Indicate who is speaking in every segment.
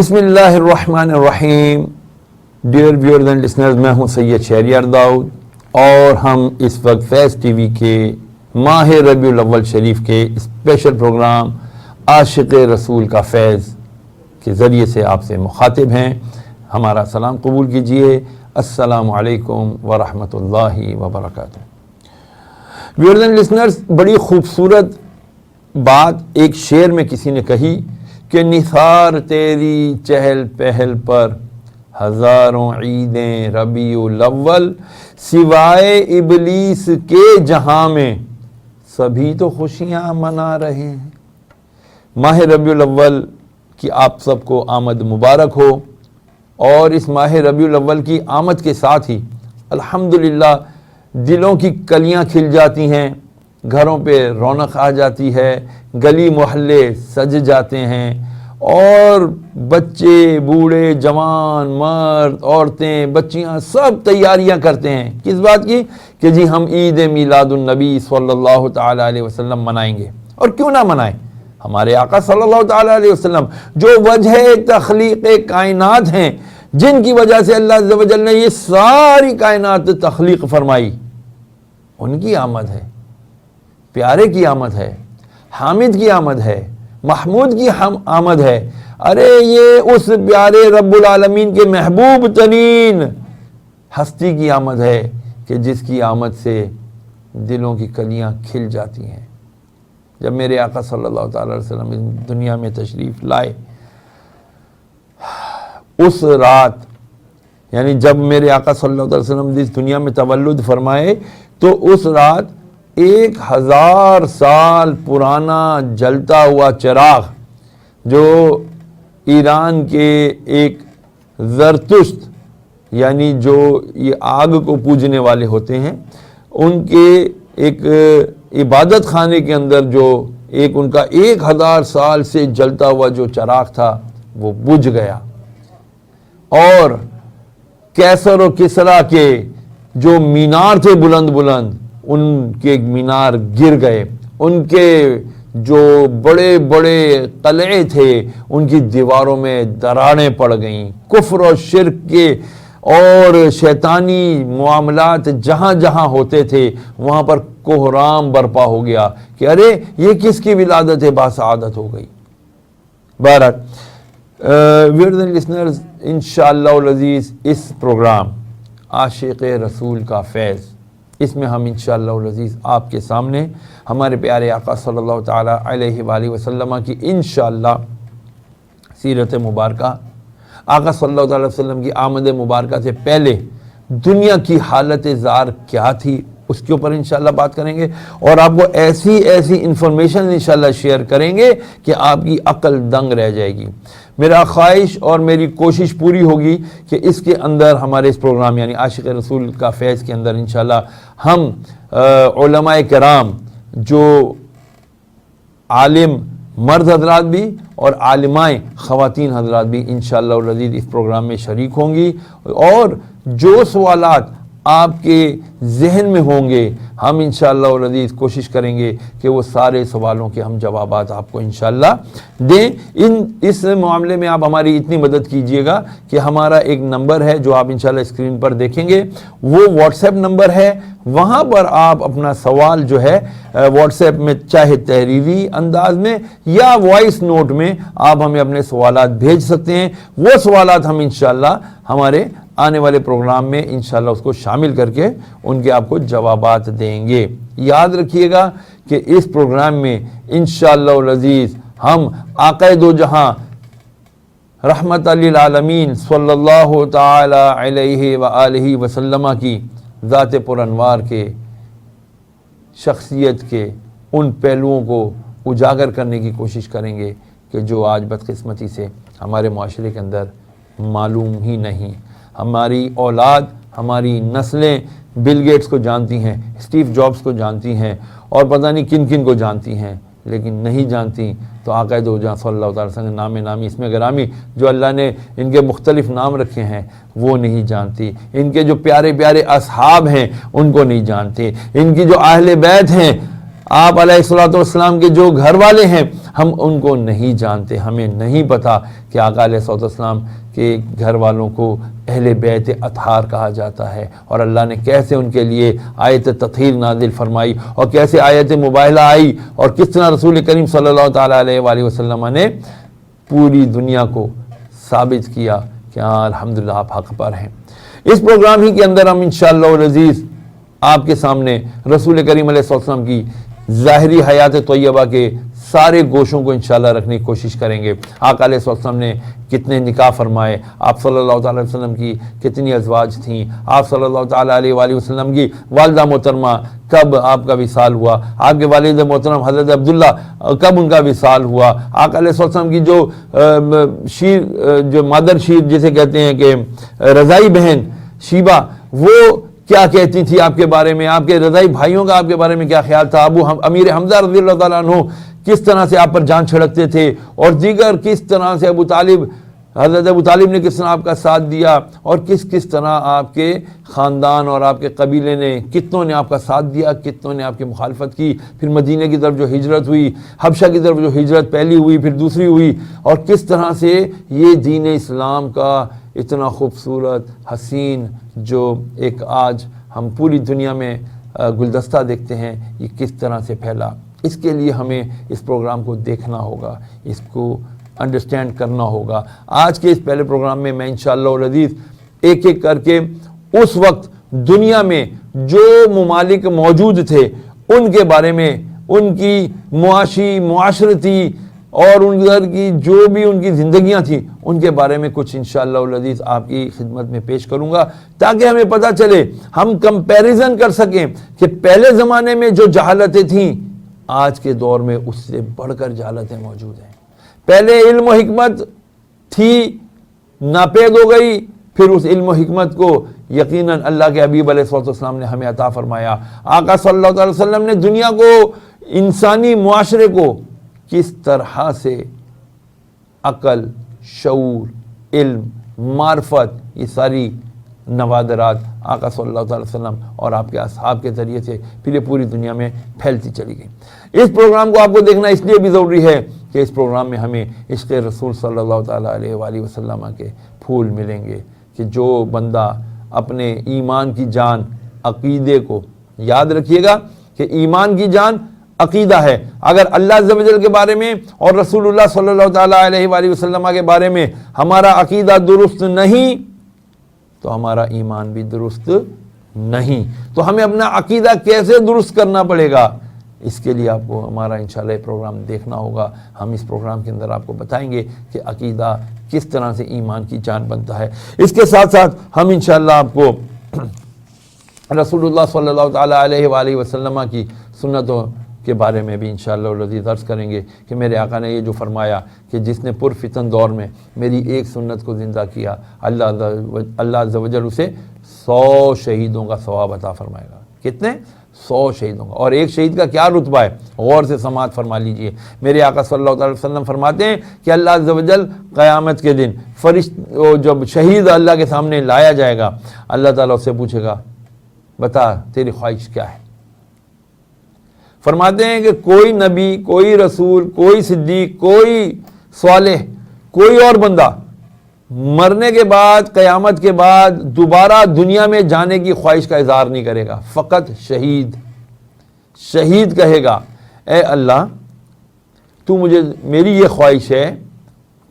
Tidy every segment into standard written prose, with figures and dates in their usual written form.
Speaker 1: بسم اللہ الرحمن الرحیم. ڈیئر ویورز اینڈ لسنرز، میں ہوں سید شہریار داؤد اور ہم اس وقت فیض ٹی وی کے ماہ ربیع الاول شریف کے اسپیشل پروگرام عاشق رسول کا فیض کے ذریعے سے آپ سے مخاطب ہیں. ہمارا سلام قبول کیجئے. السلام علیکم ورحمۃ اللہ وبرکاتہ. ویورز اینڈ لسنرز، بڑی خوبصورت بات ایک شعر میں کسی نے کہی کہ نثار تیری چہل پہل پر ہزاروں عیدیں ربیع الاول، سوائے ابلیس کے جہاں میں سبھی تو خوشیاں منا رہے ہیں. ماہ ربیع الاول کی آپ سب کو آمد مبارک ہو. اور اس ماہ ربیع الاول کی آمد کے ساتھ ہی الحمدللہ دلوں کی کلیاں کھل جاتی ہیں، گھروں پہ رونق آ جاتی ہے، گلی محلے سج جاتے ہیں اور بچے، بوڑھے، جوان، مرد، عورتیں، بچیاں سب تیاریاں کرتے ہیں. کس بات کی؟ کہ جی ہم عید میلاد النبی صلی اللہ تعالیٰ علیہ وسلم منائیں گے. اور کیوں نہ منائیں؟ ہمارے آقا صلی اللہ تعالیٰ علیہ وسلم جو وجہ تخلیق کائنات ہیں، جن کی وجہ سے اللہ عز و جل نے یہ ساری کائنات تخلیق فرمائی، ان کی آمد ہے، پیارے کی آمد ہے، حامد کی آمد ہے، محمود کی آمد ہے. ارے یہ اس پیارے رب العالمین کے محبوب ترین ہستی کی آمد ہے کہ جس کی آمد سے دلوں کی کلیاں کھل جاتی ہیں. جب میرے آقا صلی اللہ تعالی علیہ وسلم اس دنیا میں تشریف لائے، اس رات یعنی جب میرے آقا صلی اللہ علیہ وسلم اس دنیا میں تولد فرمائے تو اس رات 1000 سال پرانا جلتا ہوا چراغ جو ایران کے ایک زرتشت یعنی جو یہ آگ کو پوجنے والے ہوتے ہیں، ان کے ایک عبادت خانے کے اندر جو ایک ان کا 1000 سال سے جلتا ہوا جو چراغ تھا وہ بجھ گیا. اور کیسر و کسرا کے جو مینار تھے بلند بلند، ان کے مینار گر گئے. ان کے جو بڑے بڑے قلعے تھے ان کی دیواروں میں دراڑیں پڑ گئیں. کفر و شرک کے اور شیطانی معاملات جہاں جہاں ہوتے تھے وہاں پر کوہرام برپا ہو گیا کہ ارے یہ کس کی ولادت ہے، باسعادت ہو گئی. بہرحال ویورز اینڈ لسنرز، انشاءاللہ العزیز اس پروگرام عاشق رسول کا فیض، اس میں ہم انشاءاللہ العزیز آپ کے سامنے ہمارے پیارے آقا صلی اللہ تعالیٰ علیہ وآلہ وسلم کی انشاءاللہ سیرت مبارکہ، آقا صلی اللہ تعالیٰ وسلم کی آمد مبارکہ سے پہلے دنیا کی حالت زار کیا تھی، اس کے اوپر انشاءاللہ بات کریں گے اور آپ کو ایسی انفارمیشن انشاءاللہ شیئر کریں گے کہ آپ کی عقل دنگ رہ جائے گی. میرا خواہش اور میری کوشش پوری ہوگی کہ اس کے اندر ہمارے اس پروگرام یعنی عاشق رسول کا فیض کے اندر انشاءاللہ ہم علماء کرام جو عالم مرد حضرات بھی اور عالمائیں خواتین حضرات بھی انشاءاللہ العزیز اس پروگرام میں شریک ہوں گی. اور جو سوالات آپ کے ذہن میں ہوں گے ہم انشاءاللہ العزیز کوشش کریں گے کہ وہ سارے سوالوں کے ہم جوابات آپ کو انشاءاللہ دیں. اس معاملے میں آپ ہماری اتنی مدد کیجئے گا کہ ہمارا ایک نمبر ہے جو آپ انشاءاللہ اسکرین پر دیکھیں گے، وہ واٹس ایپ نمبر ہے. وہاں پر آپ اپنا سوال جو ہے واٹس ایپ میں چاہے تحریری انداز میں یا وائس نوٹ میں آپ ہمیں اپنے سوالات بھیج سکتے ہیں. وہ سوالات ہم انشاءاللہ ہمارے آنے والے پروگرام میں انشاءاللہ اس کو شامل کر کے ان کے آپ کو جوابات دیں گے. یاد رکھیے گا کہ اس پروگرام میں انشاءاللہ العزیز ہم آقا دو جہاں رحمت للعالمین صلی اللہ تعالی علیہ وآلہ وسلم کی ذات پر انوار کے شخصیت کے ان پہلوؤں کو اجاگر کرنے کی کوشش کریں گے کہ جو آج بدقسمتی سے ہمارے معاشرے کے اندر معلوم ہی نہیں. ہماری اولاد، ہماری نسلیں بل گیٹس کو جانتی ہیں، اسٹیو جابس کو جانتی ہیں اور پتہ نہیں کن کن کو جانتی ہیں، لیکن نہیں جانتی تو آقا دو جہاں صلی اللہ تعالی وسلم نام نامی اسم گرامی جو اللہ نے ان کے مختلف نام رکھے ہیں وہ نہیں جانتی. ان کے جو پیارے پیارے اصحاب ہیں ان کو نہیں جانتے. ان کی جو اہل بیت ہیں آپ علیہ السلام کے جو گھر والے ہیں ہم ان کو نہیں جانتے، ہمیں نہیں پتا کہ آقا علیہ السلام کے گھر والوں کو اہل بیت اطہار کہا جاتا ہے، اور اللہ نے کیسے ان کے لیے آیت تطہیر نازل فرمائی اور کیسے آیت مباہلہ آئی، اور کس طرح رسول کریم صلی اللہ تعالیٰ علیہ وآلہ وسلم نے پوری دنیا کو ثابت کیا کہ ہاں الحمدللہ آپ حق پر ہیں۔ اس پروگرام ہی کے اندر ہم انشاءاللہ العزیز آپ کے سامنے رسول کریم علیہ السلام کی ظاہری حیات طیبہ کے سارے گوشوں کو انشاءاللہ رکھنے کی کوشش کریں گے۔ آقا علیہ السلام نے کتنے نکاح فرمائے، آپ صلی اللہ تعالیٰ علیہ وسلم کی کتنی ازواج تھیں، آپ صلی اللہ تعالیٰ علیہ وآلہ وسلم کی والدہ محترمہ کب آپ کا وصال ہوا، آپ کے والد محترم حضرت عبداللہ کب ان کا وصال ہوا، آقا علیہ السلام کی جو جو مادر شیر جسے کہتے ہیں کہ رضائی بہن شیبہ، وہ کیا کہتی تھی آپ کے بارے میں، آپ کے رضائی بھائیوں کا آپ کے بارے میں کیا خیال تھا، امیر حمزہ رضی اللہ تعالیٰ عنہ کس طرح سے آپ پر جان چھڑکتے تھے، اور دیگر کس طرح سے حضرت ابو طالب نے کس طرح آپ کا ساتھ دیا، اور کس طرح آپ کے خاندان اور آپ کے قبیلے نے کتنوں نے آپ کا ساتھ دیا، کتنوں نے آپ کی مخالفت کی، پھر مدینہ کی طرف جو ہجرت ہوئی، حبشہ کی طرف جو ہجرت پہلی ہوئی پھر دوسری ہوئی، اور کس طرح سے یہ دین اسلام کا اتنا خوبصورت حسین جو ایک آج ہم پوری دنیا میں گلدستہ دیکھتے ہیں، یہ کس طرح سے پھیلا۔ اس کے لیے ہمیں اس پروگرام کو دیکھنا ہوگا، اس کو انڈرسٹینڈ کرنا ہوگا۔ آج کے اس پہلے پروگرام میں میں انشاءاللہ العزیز ایک ایک کر کے اس وقت دنیا میں جو ممالک موجود تھے ان کے بارے میں، ان کی معاشرتی اور ان کی جو بھی ان کی زندگیاں تھیں ان کے بارے میں کچھ انشاءاللہ العزیز آپ کی خدمت میں پیش کروں گا، تاکہ ہمیں پتہ چلے، ہم کمپیریزن کر سکیں کہ پہلے زمانے میں جو جہالتیں تھیں آج کے دور میں اس سے بڑھ کر جہالتیں موجود ہیں۔ پہلے علم و حکمت تھی، ناپید ہو گئی، پھر اس علم و حکمت کو یقیناً اللہ کے حبیب علیہ السلام نے ہمیں عطا فرمایا۔ آقا صلی اللہ علیہ وسلم نے دنیا کو، انسانی معاشرے کو کس طرح سے عقل، شعور، علم، معرفت، یہ ساری نوادرات آقا صلی اللہ علیہ وسلم اور آپ کے اصحاب کے ذریعے سے پھر یہ پوری دنیا میں پھیلتی چلی گئی۔ اس پروگرام کو آپ کو دیکھنا اس لیے بھی ضروری ہے کہ اس پروگرام میں ہمیں عشق رسول صلی اللہ تعالیٰ علیہ وآلہ وسلم کے پھول ملیں گے، کہ جو بندہ اپنے ایمان کی جان، عقیدے کو یاد رکھیے گا کہ ایمان کی جان عقیدہ ہے۔ اگر اللہ عز و جل کے بارے میں اور رسول اللہ صلی اللہ تعالیٰ علیہ وآلہ وسلم کے بارے میں ہمارا عقیدہ درست نہیں تو ہمارا ایمان بھی درست نہیں۔ تو ہمیں اپنا عقیدہ کیسے درست کرنا پڑے گا، اس کے لیے آپ کو ہمارا انشاءاللہ یہ پروگرام دیکھنا ہوگا۔ ہم اس پروگرام کے اندر آپ کو بتائیں گے کہ عقیدہ کس طرح سے ایمان کی جان بنتا ہے۔ اس کے ساتھ ساتھ ہم انشاءاللہ آپ کو رسول اللہ صلی اللہ تعالیٰ علیہ وآلہ وسلم کی سنتوں کے بارے میں بھی انشاءاللہ العزیز عرض کریں گے کہ میرے آقا نے یہ جو فرمایا کہ جس نے پرفتن دور میں میری ایک سنت کو زندہ کیا، اللہ عز و جل اسے 100 شہیدوں کا ثواب عطا فرمائے گا۔ کتنے؟ 100 شہیدوں کا۔ اور ایک شہید کا کیا رتبہ ہے، غور سے سماعت فرما لیجئے۔ میرے آقا صلی اللہ علیہ وسلم فرماتے ہیں کہ اللہ عز و جل قیامت کے دن جب شہید اللہ کے سامنے لایا جائے گا، اللہ تعالیٰ اس سے پوچھے گا بتا تیری خواہش کیا ہے۔ فرماتے ہیں کہ کوئی نبی، کوئی رسول، کوئی صدیق، کوئی صالح، کوئی اور بندہ مرنے کے بعد، قیامت کے بعد دوبارہ دنیا میں جانے کی خواہش کا اظہار نہیں کرے گا، فقط شہید کہے گا اے اللہ تو مجھے، میری یہ خواہش ہے،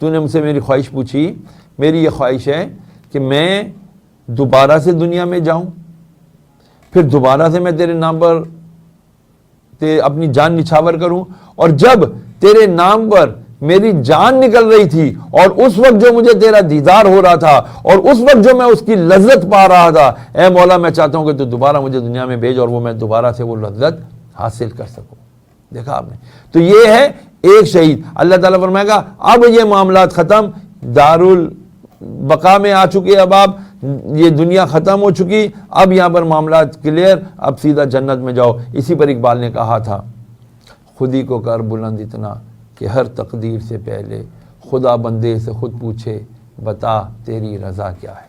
Speaker 1: تو نے مجھ سے میری خواہش پوچھی، میری یہ خواہش ہے کہ میں دوبارہ سے دنیا میں جاؤں، پھر دوبارہ سے میں تیرے نام پر اپنی جان نچھاور کروں، اور جب تیرے نام پر میری جان نکل رہی تھی اور اس وقت جو مجھے تیرا دیدار ہو رہا تھا اور اس وقت جو میں اس کی لذت پا رہا تھا، اے مولا میں چاہتا ہوں کہ تو دوبارہ مجھے دنیا میں بھیج اور وہ میں دوبارہ سے وہ لذت حاصل کر سکوں۔ دیکھا آپ نے، تو یہ ہے ایک شہید۔ اللہ تعالیٰ فرمائے گا اب یہ معاملات ختم، دارالبقا میں آ چکے، اب آپ یہ دنیا ختم ہو چکی، اب یہاں پر معاملات کلیئر، اب سیدھا جنت میں جاؤ۔ اسی پر اقبال نے کہا تھا خودی کو کر بلند اتنا کہ ہر تقدیر سے پہلے خدا بندے سے خود پوچھے بتا تیری رضا کیا ہے۔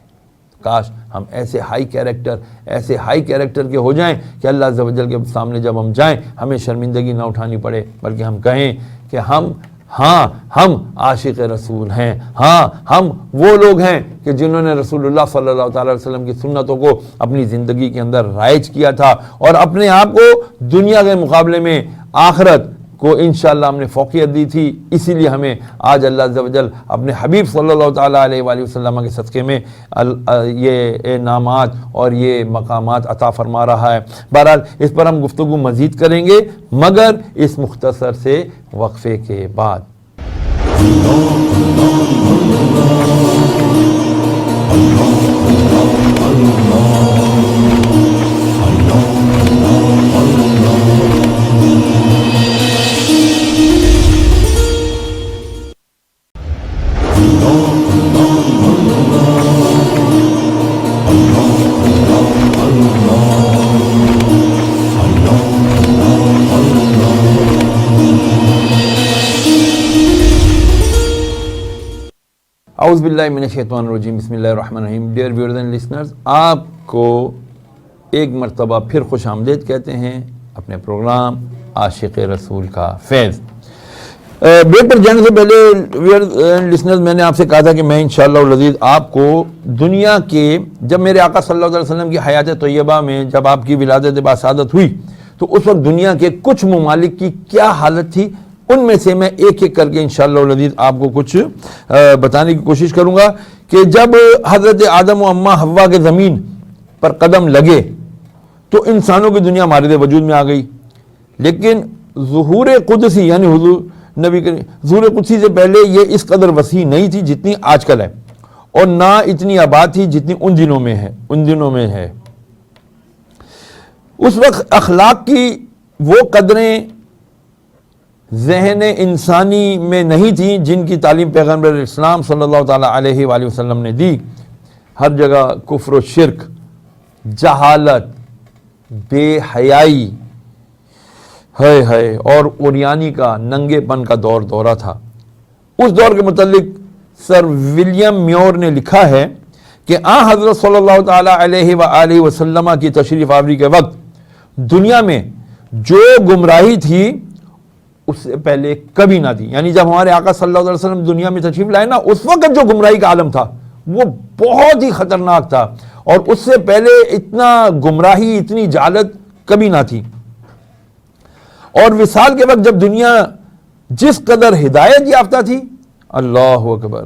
Speaker 1: کاش ہم ایسے ہائی کیریکٹر کے ہو جائیں کہ اللہ عز و جل کے سامنے جب ہم جائیں ہمیں شرمندگی نہ اٹھانی پڑے، بلکہ ہم کہیں کہ ہم عاشق رسول ہیں، ہم وہ لوگ ہیں کہ جنہوں نے رسول اللہ صلی اللہ تعالی وسلم کی سنتوں کو اپنی زندگی کے اندر رائج کیا تھا، اور اپنے آپ کو دنیا کے مقابلے میں آخرت کو انشاءاللہ ہم نے فوقیت دی تھی۔ اسی لیے ہمیں آج اللہ عز و جل اپنے حبیب صلی اللہ تعالیٰ علیہ وآلہ وسلم کے صدقے میں یہ انعامات اور یہ مقامات عطا فرما رہا ہے۔ بہرحال اس پر ہم گفتگو مزید کریں گے، مگر اس مختصر سے وقفے کے بعد۔ اعوذ باللہ من الشیطان الرجیم، بسم اللہ الرحمن الرحیم۔ ڈیئر ویورز اینڈ لسنرز، آپ کو ایک مرتبہ پھر خوش آمدید کہتے ہیں اپنے پروگرام عاشق رسول کا فیض۔ بریک پر جانے سے پہلے ویورز اینڈ لسنرز، میں نے آپ سے کہا تھا کہ میں انشاءاللہ العزیز آپ کو دنیا کے، جب میرے آقا صلی اللہ علیہ وسلم کی حیات طیبہ میں جب آپ کی ولادت باسعادت ہوئی تو اس وقت دنیا کے کچھ ممالک کی کیا حالت تھی، ان میں سے میں ایک ایک کر کے انشاءاللہ العزیز آپ کو کچھ بتانے کی کوشش کروں گا کہ جب حضرت آدم و اماں حوا کے زمین پر قدم لگے تو انسانوں کی دنیا مارد وجود میں آ گئی، لیکن ظہور قدسی یعنی حضور نبی کریم ظہور قدسی سے پہلے یہ اس قدر وسیع نہیں تھی جتنی آج کل ہے، اور نہ اتنی آباد تھی جتنی ان دنوں میں ہے۔ اس وقت اخلاق کی وہ قدریں ذہن انسانی میں نہیں تھیں جن کی تعلیم پیغمبر اسلام صلی اللہ تعالیٰ علیہ وآلہ وسلم نے دی۔ ہر جگہ کفر و شرک، جہالت، بے حیائی اور اوریانی کا، ننگے پن کا دورہ تھا۔ اس دور کے متعلق سر ولیم میور نے لکھا ہے کہ حضرت صلی اللہ تعالیٰ علیہ وآلہ وسلم کی تشریف آوری کے وقت دنیا میں جو گمراہی تھی اس سے پہلے کبھی نہ تھی، یعنی جب ہمارے آقا صلی اللہ علیہ وسلم دنیا میں تشریف لائے نا، اس وقت جو گمراہی کا عالم تھا وہ بہت ہی خطرناک تھا، اور اس سے پہلے اتنا گمراہی، اتنی جہالت کبھی نہ تھی۔ اور وصال کے وقت جب دنیا جس قدر ہدایت یافتہ تھی، اللہ اکبر،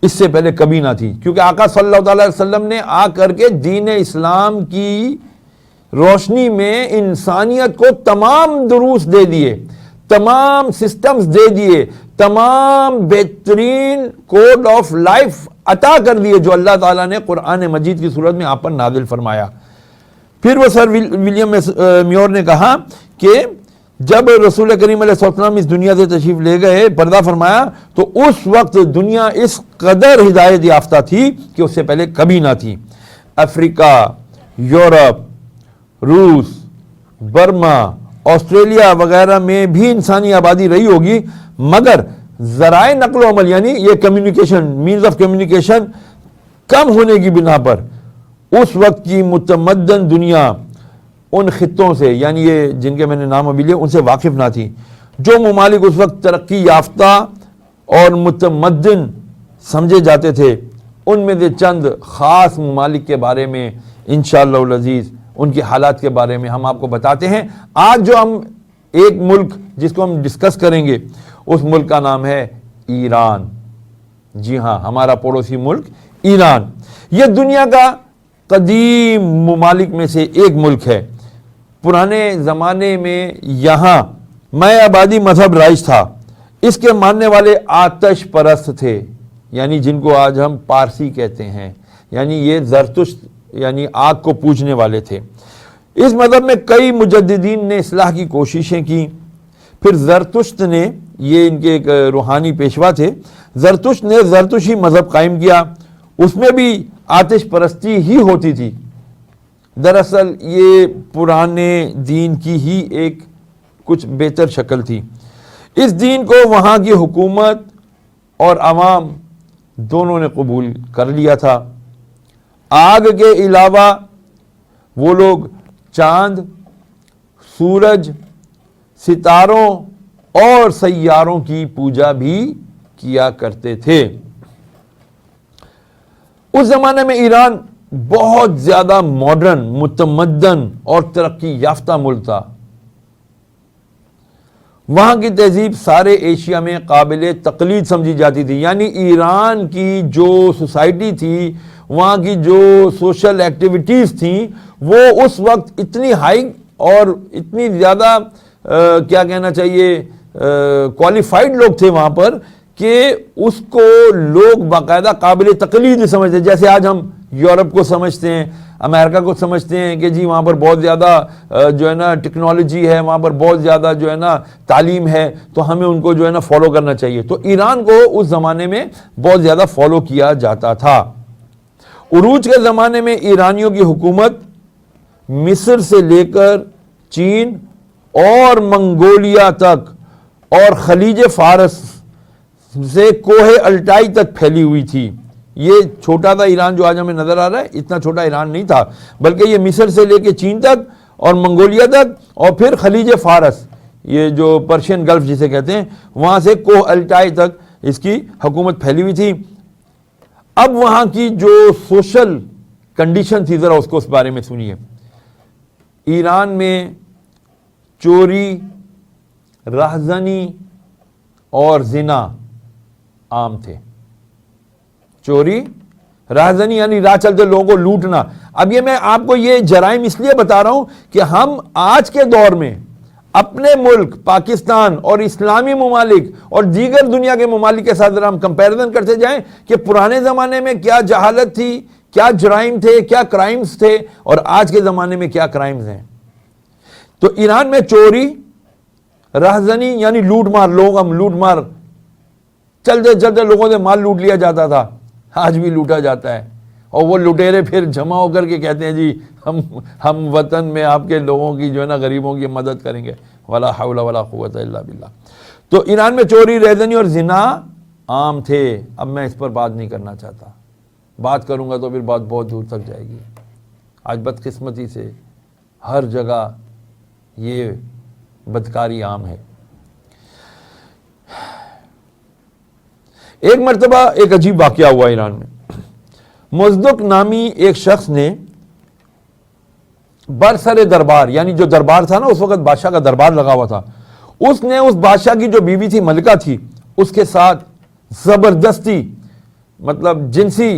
Speaker 1: اس سے پہلے کبھی نہ تھی، کیونکہ آقا صلی اللہ علیہ وسلم نے آ کر کے دین اسلام کی روشنی میں انسانیت کو تمام دروس دے دیے، تمام سسٹمز دے دیے، تمام بہترین کوڈ آف لائف عطا کر دیے جو اللہ تعالیٰ نے قرآن مجید کی صورت میں آپ پر نازل فرمایا۔ پھر وہ سر ولیم میور نے کہا کہ جب رسول کریم علیہ السلام اس دنیا سے تشریف لے گئے، پردہ فرمایا، تو اس وقت دنیا اس قدر ہدایت یافتہ تھی کہ اس سے پہلے کبھی نہ تھی۔ افریقہ، یورپ، روس، برما، آسٹریلیا وغیرہ میں بھی انسانی آبادی رہی ہوگی، مگر ذرائع نقل و حمل یعنی یہ کمیونیکیشن، مینز آف کمیونیکیشن کم ہونے کی بنا پر اس وقت کی متمدن دنیا ان خطوں سے، یعنی یہ جن کے میں نے نام ابھی لیے، ان سے واقف نہ تھی۔ جو ممالک اس وقت ترقی یافتہ اور متمدن سمجھے جاتے تھے، ان میں سے چند خاص ممالک کے بارے میں انشاءاللہ العزیز، ان کی حالات کے بارے میں ہم آپ کو بتاتے ہیں۔ آج جو ہم ایک ملک جس کو ہم ڈسکس کریں گے، اس ملک کا نام ہے ایران۔ جی ہاں، ہمارا پڑوسی ملک ایران، یہ دنیا کا قدیم ممالک میں سے ایک ملک ہے۔ پرانے زمانے میں یہاں مائع آبادی مذہب رائج تھا۔ اس کے ماننے والے آتش پرست تھے، یعنی جن کو آج ہم پارسی کہتے ہیں، یعنی یہ زرتشت یعنی آگ کو پوجنے والے تھے۔ اس مذہب میں کئی مجددین نے اصلاح کی کوششیں کی۔ پھر زرتشت نے، یہ ان کے ایک روحانی پیشوا تھے، زرتشت نے زرتشی مذہب قائم کیا۔ اس میں بھی آتش پرستی ہی ہوتی تھی۔ دراصل یہ پرانے دین کی ہی ایک کچھ بہتر شکل تھی۔ اس دین کو وہاں کی حکومت اور عوام دونوں نے قبول کر لیا تھا۔ آگ کے علاوہ وہ لوگ چاند، سورج، ستاروں اور سیاروں کی پوجا بھی کیا کرتے تھے۔ اس زمانے میں ایران بہت زیادہ ماڈرن، متمدن اور ترقی یافتہ ملک تھا۔ وہاں کی تہذیب سارے ایشیا میں قابل تقلید سمجھی جاتی تھی، یعنی ایران کی جو سوسائٹی تھی، وہاں کی جو سوشل ایکٹیویٹیز تھیں، وہ اس وقت اتنی ہائی اور اتنی زیادہ کیا کہنا چاہیے کوالیفائڈ لوگ تھے وہاں پر کہ اس کو لوگ باقاعدہ قابل تقلید سمجھتے، جیسے آج ہم یورپ کو سمجھتے ہیں، امریکہ کو سمجھتے ہیں کہ جی وہاں پر بہت زیادہ جو ہے نا ٹیکنالوجی ہے، وہاں پر بہت زیادہ جو ہے نا تعلیم ہے، تو ہمیں ان کو جو ہے نا فالو کرنا چاہیے۔ تو ایران کو اس زمانے میں بہت زیادہ فالو کیا جاتا تھا۔ عروج کے زمانے میں ایرانیوں کی حکومت مصر سے لے کر چین اور منگولیا تک اور خلیج فارس سے کوہ الٹائی تک پھیلی ہوئی تھی۔ یہ چھوٹا تھا ایران جو آج ہمیں نظر آ رہا ہے، اتنا چھوٹا ایران نہیں تھا، بلکہ یہ مصر سے لے کے چین تک اور منگولیا تک اور پھر خلیج فارس، یہ جو پرشین گلف جسے کہتے ہیں، وہاں سے کوہ الٹائی تک اس کی حکومت پھیلی ہوئی تھی۔ اب وہاں کی جو سوشل کنڈیشن تھی، ذرا اس بارے میں سنیے۔ ایران میں چوری، رہزنی اور زنا عام تھے۔ چوری، رہزنی یعنی راہ چلتے لوگوں کو لوٹنا۔ اب یہ میں آپ کو یہ جرائم اس لیے بتا رہا ہوں کہ ہم آج کے دور میں اپنے ملک پاکستان اور اسلامی ممالک اور دیگر دنیا کے ممالک کے ساتھ ہم کمپیریزن کرتے جائیں کہ پرانے زمانے میں کیا جہالت تھی، کیا جرائم تھے، کیا کرائمز تھے، اور آج کے زمانے میں کیا کرائمز ہیں۔ تو ایران میں چوری، رہزنی یعنی لوٹ مار، ہم لوٹ مار، چلتے چلتے لوگوں سے مال لوٹ لیا جاتا تھا، آج بھی لوٹا جاتا ہے، اور وہ لٹیرے پھر جمع ہو کر کے کہتے ہیں جی ہم وطن میں آپ کے لوگوں کی جو ہے نا غریبوں کی مدد کریں گے، ولا حول ولا قوت الا باللہ۔ تو ایران میں چوری، رہزنی اور زنا عام تھے۔ اب میں اس پر بات نہیں کرنا چاہتا، بات کروں گا تو پھر بات بہت دور تک جائے گی۔ آج بدقسمتی سے ہر جگہ یہ بدکاری عام ہے۔ ایک مرتبہ ایک عجیب واقعہ ہوا ایران میں۔ مزدق نامی ایک شخص نے برسر دربار، یعنی جو دربار تھا نا اس وقت بادشاہ کا دربار لگا ہوا تھا، اس نے اس بادشاہ کی جو بیوی تھی، ملکہ تھی، اس کے ساتھ زبردستی مطلب جنسی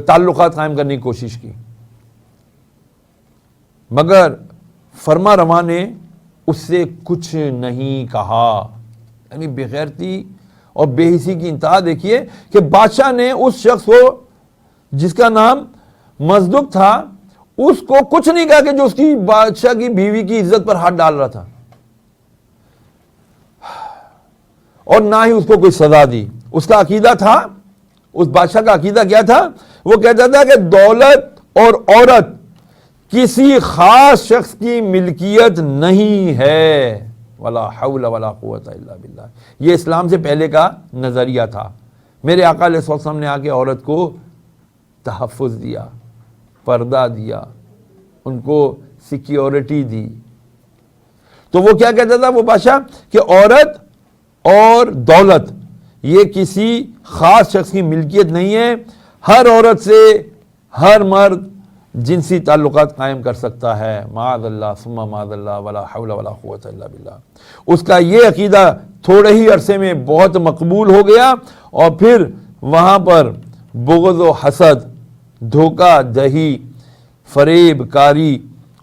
Speaker 1: تعلقات قائم کرنے کی کوشش کی، مگر فرما رواں نے اس سے کچھ نہیں کہا۔ یعنی بےغیرتی اور بے حسی کی انتہا دیکھیے کہ بادشاہ نے اس شخص کو جس کا نام مزدق تھا اس کو کچھ نہیں کہا کہ جو اس کی بادشاہ کی بیوی کی عزت پر ہاتھ ڈال رہا تھا، اور نہ ہی اس کو کوئی سزا دی۔ اس کا عقیدہ تھا، اس بادشاہ کا عقیدہ کیا تھا؟ وہ کہتا تھا کہ دولت اور عورت کسی خاص شخص کی ملکیت نہیں ہے، ولا حول ولا قوت الا باللہ۔ یہ اسلام سے پہلے کا نظریہ تھا۔ میرے آقا علیہ السلام نے آ کے عورت کو تحفظ دیا، پردہ دیا، ان کو سیکیورٹی دی۔ تو وہ کیا کہتا تھا وہ بادشاہ کہ عورت اور دولت یہ کسی خاص شخص کی ملکیت نہیں ہے، ہر عورت سے ہر مرد جنسی تعلقات قائم کر سکتا ہے، معاذ اللہ ثم معاذ اللہ، ولا حول ولا قوت الا باللہ۔ اس کا یہ عقیدہ تھوڑے ہی عرصے میں بہت مقبول ہو گیا، اور پھر وہاں پر بغض و حسد، دھوکہ دہی، فریب کاری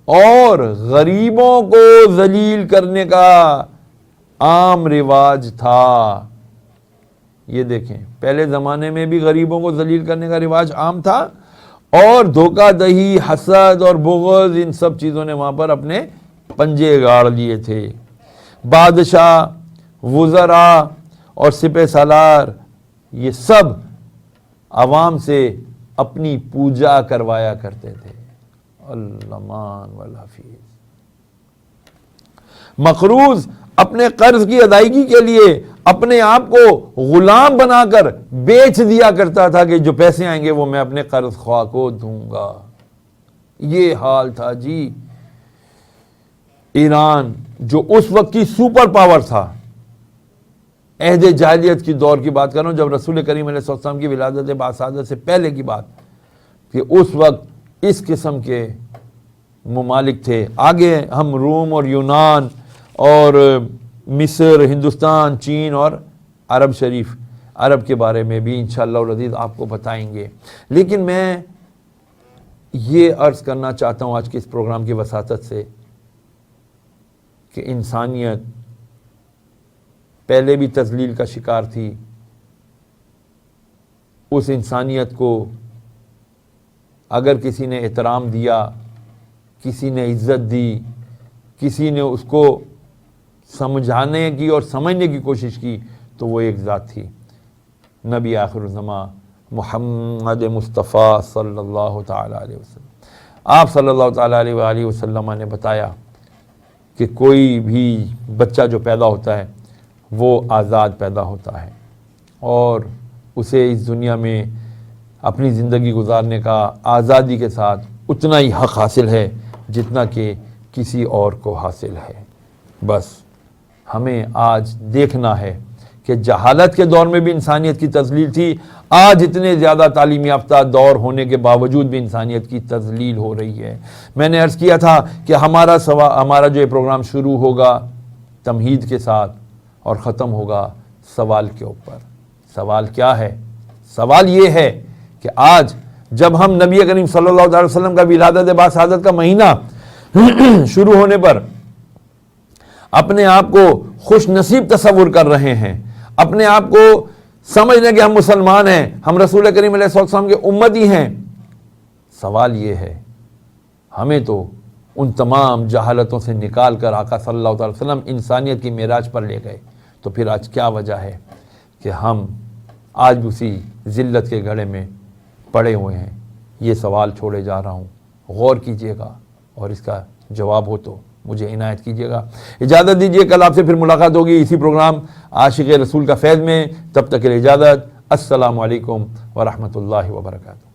Speaker 1: اور غریبوں کو ذلیل کرنے کا عام رواج تھا۔ یہ دیکھیں، پہلے زمانے میں بھی غریبوں کو ذلیل کرنے کا رواج عام تھا، اور دھوکہ دہی، حسد اور بغض، ان سب چیزوں نے وہاں پر اپنے پنجے گاڑ لیے تھے۔ بادشاہ، وزراء اور سپہ سالار یہ سب عوام سے اپنی پوجا کروایا کرتے تھے۔ الامان والحفیظ۔ مقروض اپنے قرض کی ادائیگی کے لیے اپنے آپ کو غلام بنا کر بیچ دیا کرتا تھا کہ جو پیسے آئیں گے وہ میں اپنے قرض خواہ کو دوں گا. یہ حال تھا جی. ایران جو اس وقت کی سپر پاور تھا، عہد جاہلیت کی دور کی بات کر رہا ہوں، جب رسول کریم علیہ السلام کی ولادت باصادت سے پہلے کی بات، کہ اس وقت اس قسم کے ممالک تھے. آگے ہم روم اور یونان اور مصر، ہندوستان، چین اور عرب شریف، عرب کے بارے میں بھی انشاءاللہ العزیز آپ کو بتائیں گے. لیکن میں یہ عرض کرنا چاہتا ہوں آج کے اس پروگرام کی وساطت سے کہ انسانیت پہلے بھی تذلیل کا شکار تھی. اس انسانیت کو اگر کسی نے احترام دیا، کسی نے عزت دی، کسی نے اس کو سمجھانے کی اور سمجھنے کی کوشش کی، تو وہ ایک ذات تھی، نبی آخر الزماں محمد مصطفیٰ صلی اللہ تعالیٰ علیہ وسلم. آپ صلی اللہ تعالیٰ علیہ وآلہ وسلم نے بتایا کہ کوئی بھی بچہ جو پیدا ہوتا ہے وہ آزاد پیدا ہوتا ہے اور اسے اس دنیا میں اپنی زندگی گزارنے کا آزادی کے ساتھ اتنا ہی حق حاصل ہے جتنا کہ کسی اور کو حاصل ہے. بس ہمیں آج دیکھنا ہے کہ جہالت کے دور میں بھی انسانیت کی تذلیل تھی. آج اتنے زیادہ تعلیم یافتہ دور ہونے کے باوجود بھی انسانیت کی تذلیل ہو رہی ہے. میں نے عرض کیا تھا کہ ہمارا جو یہ پروگرام شروع ہوگا تمہید کے ساتھ اور ختم ہوگا سوال کے اوپر. سوال کیا ہے؟ سوال یہ ہے کہ آج جب ہم نبی کریم صلی اللہ علیہ وسلم کا ولادت باصادت کا مہینہ شروع ہونے پر اپنے آپ کو خوش نصیب تصور کر رہے ہیں، اپنے آپ کو سمجھ لیں کہ ہم مسلمان ہیں، ہم رسول کریم علیہ السلام کے امتی ہیں، سوال یہ ہے ہمیں تو ان تمام جہالتوں سے نکال کر آقا صلی اللہ علیہ وسلم انسانیت کی معراج پر لے گئے، تو پھر آج کیا وجہ ہے کہ ہم آج بھی اسی ذلت کے گڑھے میں پڑے ہوئے ہیں؟ یہ سوال چھوڑے جا رہا ہوں، غور کیجئے گا اور اس کا جواب ہو تو مجھے عنایت کیجئے گا. اجازت دیجئے، کل آپ سے پھر ملاقات ہوگی اسی پروگرام عاشق رسول کا فیض میں. تب تک کے لیے اجازت. السلام علیکم ورحمۃ اللہ وبرکاتہ.